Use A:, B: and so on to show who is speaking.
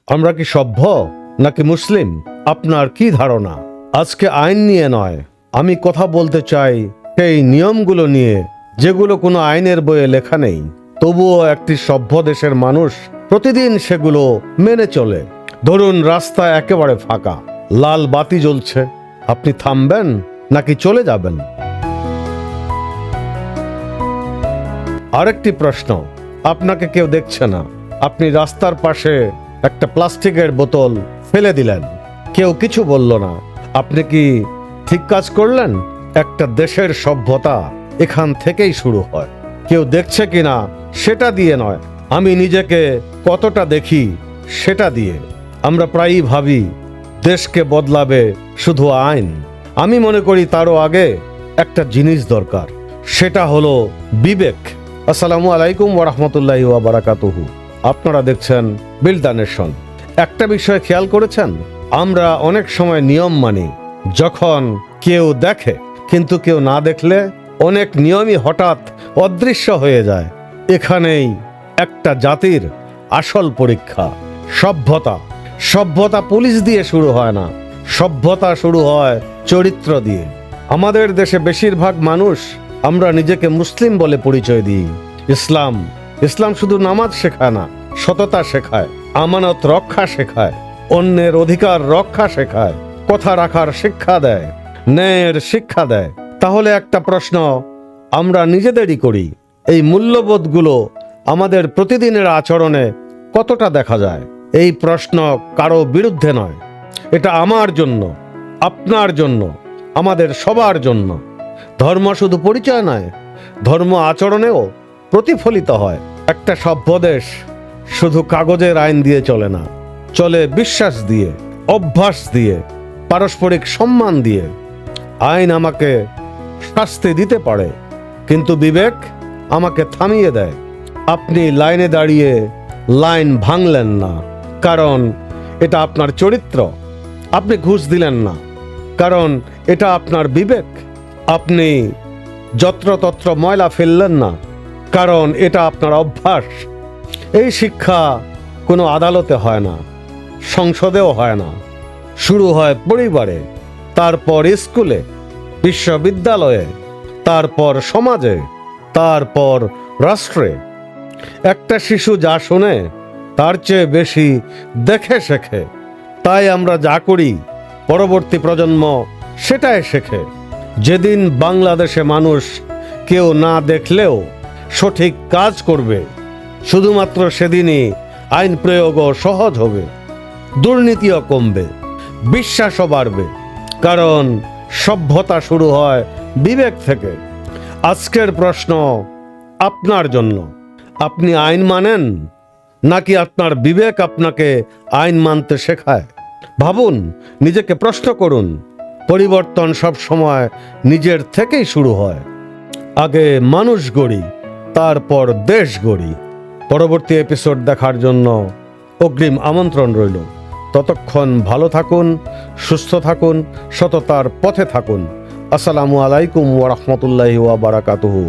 A: আমরা কি সভ্য নাকি মুসলিম? আপনার কি ধারণা? আজকে আইন নিয়ে নয়, আমি কথা বলতে চাই সেই নিয়মগুলো নিয়ে যেগুলো কোনো আইনের বইয়ে লেখা নেই, তবুও একটি সভ্য দেশের মানুষ প্রতিদিন সেগুলো মেনে চলে। ধরুন, রাস্তা একেবারে ফাঁকা, লাল বাতি জ্বলছে, আপনি থামবেন নাকি চলে যাবেন? আরেকটি প্রশ্ন, আপনাকে কেউ দেখছে না, আপনি রাস্তার পাশে একটা প্লাস্টিকের বোতল ফেলে দিলেন, কেউ কিছু বলল না, আপনি কি ঠিক কাজ করলেন? একটা দেশের সভ্যতা এখান থেকেই শুরু হয়। কেউ দেখছে কিনা সেটা দিয়ে নয়, আমি নিজেকে কতটা দেখি সেটা দিয়ে। আমরা প্রায়ই ভাবি দেশকে বদলাবে শুধু আইন। আমি মনে করি তারও আগে একটা জিনিস দরকার, সেটা হলো বিবেক। আসসালামু আলাইকুম ওয়া রাহমাতুল্লাহি ওয়া বারাকাতুহু। আপনারা দেখছেন বিল্ড দ্য নেশন। একটা বিষয় খেয়াল করেছেন, আমরা অনেক সময় নিয়ম মানি যখন কেউ দেখে, কিন্তু কেউ না দেখলে অনেক নিয়মই হঠাৎ অদৃশ্য হয়ে যায়। এখানেই একটা জাতির আসল পরীক্ষা, সভ্যতা। সভ্যতা পুলিশ দিয়ে শুরু হয় না, সভ্যতা শুরু হয় চরিত্র দিয়ে। আমাদের দেশে বেশিরভাগ মানুষ আমরা নিজেকে মুসলিম বলে পরিচয় দিই। ইসলাম শুধু নামাজ শেখায় না, সততা শেখায়, আমানত রক্ষা শেখায়, অন্যের অধিকার রক্ষা শেখায়, কথা রাখার শিক্ষা দেয়, ন্যায়ের শিক্ষা দেয়। তাহলে একটা প্রশ্ন আমরা নিজেদেরই করি, এই মূল্যবোধগুলো আমাদের প্রতিদিনের আচরণে কতটা দেখা যায়? এই প্রশ্ন কারো বিরুদ্ধে নয়, এটা আমার জন্য, আপনার জন্য, আমাদের সবার জন্য। ধর্ম শুধু পরিচয় নয়, ধর্ম আচরণেও প্রতিফলিত হয়। একটা সভ্য দেশ শুধু কাগজের আইন দিয়ে চলে না, চলে বিশ্বাস দিয়ে, অভ্যাস দিয়ে, পারস্পরিক সম্মান দিয়ে। আইন আমাকে শাস্তি দিতে পারে, কিন্তু বিবেক আমাকে থামিয়ে দেয়। আপনি লাইনে দাঁড়িয়ে লাইন ভাঙলেন না, কারণ এটা আপনার চরিত্র। আপনি ঘুষ দিলেন না, কারণ এটা আপনার বিবেক। আপনি যত্রতত্র ময়লা ফেললেন না, কারণ এটা আপনার অভ্যাস। এই শিক্ষা কোনো আদালতে হয় না, সংসদেও হয় না, শুরু হয় পরিবারে, তারপর স্কুলে, বিশ্ববিদ্যালয়ে, তারপর সমাজে, তারপর রাষ্ট্রে। একটা শিশু যা শোনে তার চেয়ে বেশি দেখে শেখে। তাই আমরা যা করি পরবর্তী প্রজন্ম সেটাই শেখে। যেদিন বাংলাদেশে মানুষ কেউ না দেখলেও সঠিক কাজ করবে, শুধুমাত্র সেদিনই আইন প্রয়োগও সহজ হবে, দুর্নীতিও কমবে, বিশ্বাসও বাড়বে। কারণ সভ্যতা শুরু হয় বিবেক থেকে। আজকের প্রশ্ন আপনার জন্য, আপনি আইন মানেন নাকি আপনার বিবেক আপনাকে আইন মানতে শেখায়? ভাবুন, নিজেকে প্রশ্ন করুন। পরিবর্তন সব সময় নিজের থেকেই শুরু হয়। আগে মানুষ গড়ি, তারপর দেশ গড়ি। পরবর্তী এপিসোড দেখার জন্য অগ্রিম আমন্ত্রণ রইল। ততক্ষণ ভালো থাকুন, সুস্থ থাকুন, সততার পথে থাকুন। আসসালামু আলাইকুম ওয়া রাহমাতুল্লাহি ওয়া বারাকাতুহু।